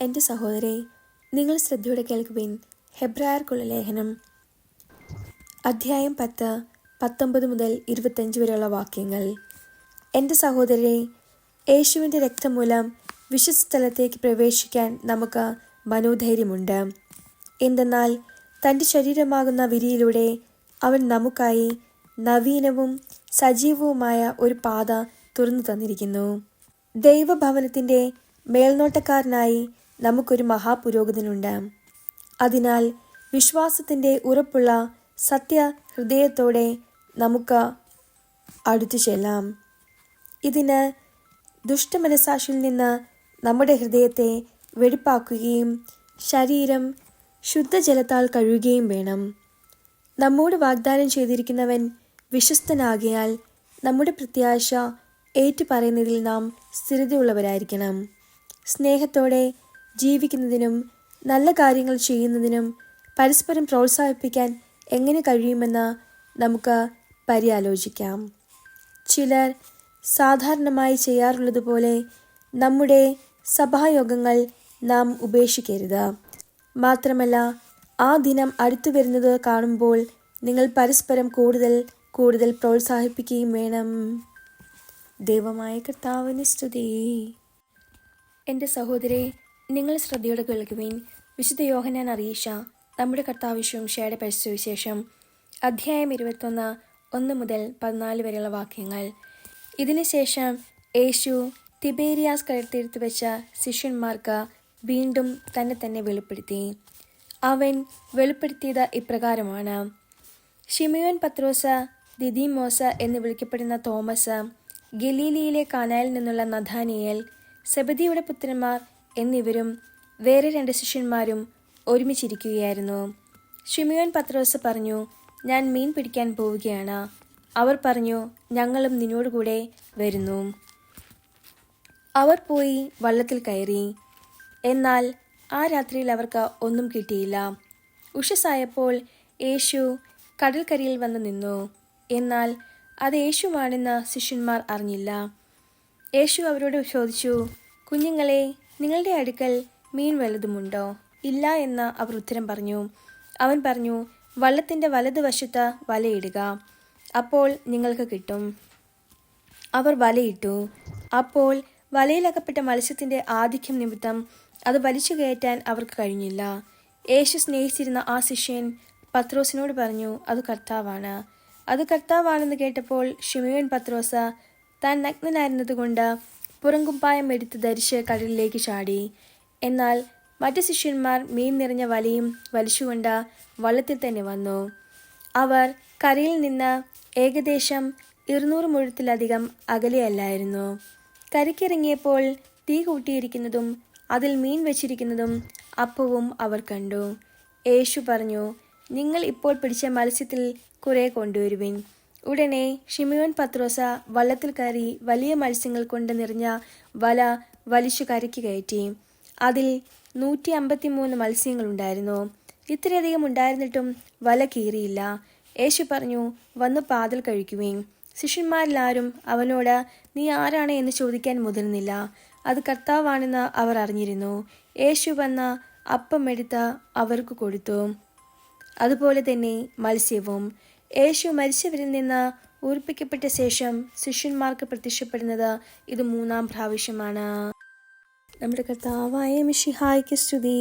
എൻ്റെ സഹോദരേ, നിങ്ങൾ ശ്രദ്ധയോടെ കേൾക്കുവിൻ. ഹെബ്രായർക്കുള്ള ലേഖനം അധ്യായം 10, 19 മുതൽ 25 വരെയുള്ള വാക്യങ്ങൾ. എൻ്റെ സഹോദരരെ, യേശുവിൻ്റെ രക്തം മൂലം വിശുദ്ധസ്ഥലത്തേക്ക് പ്രവേശിക്കാൻ നമുക്ക് മനോധൈര്യമുണ്ട്. എന്തെന്നാൽ തൻ്റെ ശരീരമാകുന്ന വിരിയിലൂടെ അവൻ നമുക്കായി നവീനവും സജീവവുമായ ഒരു പാത തുറന്നു തന്നിരിക്കുന്നു. ദൈവഭവനത്തിൻ്റെ മേൽനോട്ടക്കാരനായി നമുക്കൊരു മഹാപുരോഹിതനുണ്ട്. അതിനാൽ വിശ്വാസത്തിൻ്റെ ഉറപ്പുള്ള സത്യഹൃദയത്തോടെ നമുക്ക് അടുത്തു ചെല്ലാം. ഇതിന് ദുഷ്ടമനസാക്ഷിയിൽ നിന്ന് നമ്മുടെ ഹൃദയത്തെ വെടിപ്പാക്കുകയും ശരീരം ശുദ്ധജലത്താൽ കഴുകുകയും വേണം. നമ്മോട് വാഗ്ദാനം ചെയ്തിരിക്കുന്നവൻ വിശ്വസ്തനാകിയാൽ നമ്മുടെ പ്രത്യാശ ഏറ്റുപറയുന്നതിൽ നാം സ്ഥിരതയുള്ളവരായിരിക്കണം. സ്നേഹത്തോടെ ജീവിക്കുന്നതിനും നല്ല കാര്യങ്ങൾ ചെയ്യുന്നതിനും പരസ്പരം പ്രോത്സാഹിപ്പിക്കാൻ എങ്ങനെ കഴിയുമെന്ന് നമുക്ക് പര്യാലോചിക്കാം. ചിലർ സാധാരണമായി ചെയ്യാറുള്ളതുപോലെ നമ്മുടെ സഭായോഗങ്ങൾ നാം ഉപേക്ഷിക്കരുത്. മാത്രമല്ല, ആ ദിനം അടുത്തു വരുന്നത് കാണുമ്പോൾ നിങ്ങൾ പരസ്പരം കൂടുതൽ പ്രോത്സാഹിപ്പിക്കുകയും വേണം. ദൈവമായ കർത്താവിന് സ്തുതി. എൻ്റെ സഹോദരേ, നിങ്ങൾ ശ്രദ്ധയോടെ കേൾക്കുവിൻ. വിശുദ്ധ യോഹന്നാൻ അറിയിച്ച നമ്മുടെ കർത്താവ് ശംശയുടെ പരിശുദ്ധവിശേഷം അധ്യായം 21, 1 മുതൽ 14 വരെയുള്ള വാക്യങ്ങൾ. ഇതിനുശേഷം യേശു തിബേരിയാസ് കടൽത്തീരത്ത് വെച്ച ശിഷ്യന്മാർക്ക് വീണ്ടും തന്നെ വെളിപ്പെടുത്തി. അവൻ വെളിപ്പെടുത്തിയത് ഇപ്രകാരമാണ്: ശിമയോൻ പത്രോസ്, ദിദിമോസ് എന്ന് വിളിക്കപ്പെടുന്ന തോമസ്, ഗലീലിയിലെ കാനായിൽ നിന്നുള്ള നഥാനിയേൽ, സെബദിയുടെ പുത്രന്മാർ എന്നിവരും വേറെ 2 ശിഷ്യന്മാരും ഒരുമിച്ചിരിക്കുകയായിരുന്നു. ശിമയോൻ പത്രോസ് പറഞ്ഞു, ഞാൻ മീൻ പിടിക്കാൻ പോവുകയാണ്. അവർ പറഞ്ഞു, ഞങ്ങളും നിന്നോടുകൂടെ വരുന്നു. അവർ പോയി വള്ളത്തിൽ കയറി. എന്നാൽ ആ രാത്രിയിൽ അവർക്ക് ഒന്നും കിട്ടിയില്ല. ഉഷസ്സായപ്പോൾ യേശു കടൽക്കരയിൽ വന്ന് നിന്നു. എന്നാൽ അത് യേശുവാണെന്ന് ശിഷ്യന്മാർ അറിഞ്ഞില്ല. യേശു അവരോട് ചോദിച്ചു, കുഞ്ഞുങ്ങളെ, നിങ്ങളുടെ അടുക്കൽ മീൻ വല്ലതുമുണ്ടോ? ഇല്ല എന്ന് അവർ ഉത്തരം പറഞ്ഞു. അവൻ പറഞ്ഞു, വള്ളത്തിൻ്റെ വലതുവശത്ത് വലയിടുക, അപ്പോൾ നിങ്ങൾക്ക് കിട്ടും. അവർ വലയിട്ടു. അപ്പോൾ വലയിലകപ്പെട്ട മത്സ്യത്തിൻ്റെ ആധിക്യം നിമിത്തം അത് വലിച്ചു കയറ്റാൻ അവർക്ക് കഴിഞ്ഞില്ല. യേശു സ്നേഹിച്ചിരുന്ന ആ ശിഷ്യൻ പത്രോസിനോട് പറഞ്ഞു, അത് കർത്താവാണ്. അത് കർത്താവാണെന്ന് കേട്ടപ്പോൾ ശിമയോൻ പത്രോസ് താൻ നഗ്നനായിരുന്നതുകൊണ്ട് പുറംകുപ്പായം എടുത്ത് ധരിച്ച് കടലിലേക്ക് ചാടി. എന്നാൽ മറ്റു ശിഷ്യന്മാർ മീൻ നിറഞ്ഞ വലയും വലിച്ചുകൊണ്ട് വള്ളത്തിൽ തന്നെ വന്നു. അവർ കരയിൽ നിന്ന് ഏകദേശം 200 മുഴത്തിലധികം അകലെയല്ലായിരുന്നു. കരയ്ക്കിറങ്ങിയപ്പോൾ തീ കൂട്ടിയിരിക്കുന്നതും അതിൽ മീൻ വെച്ചിരിക്കുന്നതും അപ്പവും അവർ കണ്ടു. യേശു പറഞ്ഞു, നിങ്ങൾ ഇപ്പോൾ പിടിച്ച മത്സ്യത്തിൽ കുറെ കൊണ്ടുവരുവിൻ. ഉടനെ ശിമയോൻ പത്രോസ് വള്ളത്തിൽ കയറി വലിയ മത്സ്യങ്ങൾ കൊണ്ട് നിറഞ്ഞ വല വലിച്ചു കരയ്ക്ക് കയറ്റി. അതിൽ 153 മത്സ്യങ്ങളുണ്ടായിരുന്നു. ഇത്രയധികം ഉണ്ടായിരുന്നിട്ടും വല കീറിയില്ല. യേശു പറഞ്ഞു, വന്ന് പാതൽ കഴിക്കുവിൻ. ശിഷ്യന്മാരിലാരും അവനോട് നീ ആരാണ് എന്ന് ചോദിക്കാൻ മുതിർന്നില്ല. അത് കർത്താവാണെന്ന് അവർ അറിഞ്ഞിരുന്നു. യേശു വന്ന് അപ്പം എടുത്ത് അവർക്ക് കൊടുത്തു. അതുപോലെ തന്നെ മത്സ്യവും. യേശു മരിച്ചവരിൽ നിന്ന് ഉയിർപ്പിക്കപ്പെട്ട ശേഷം ശിഷ്യന്മാർക്ക് പ്രത്യക്ഷപ്പെടുന്നത് ഇത് 3-ാം പ്രാവശ്യമാണ്. നമ്മുടെ കർത്താവായ മിശിഹായ്ക്ക് സ്തുതി.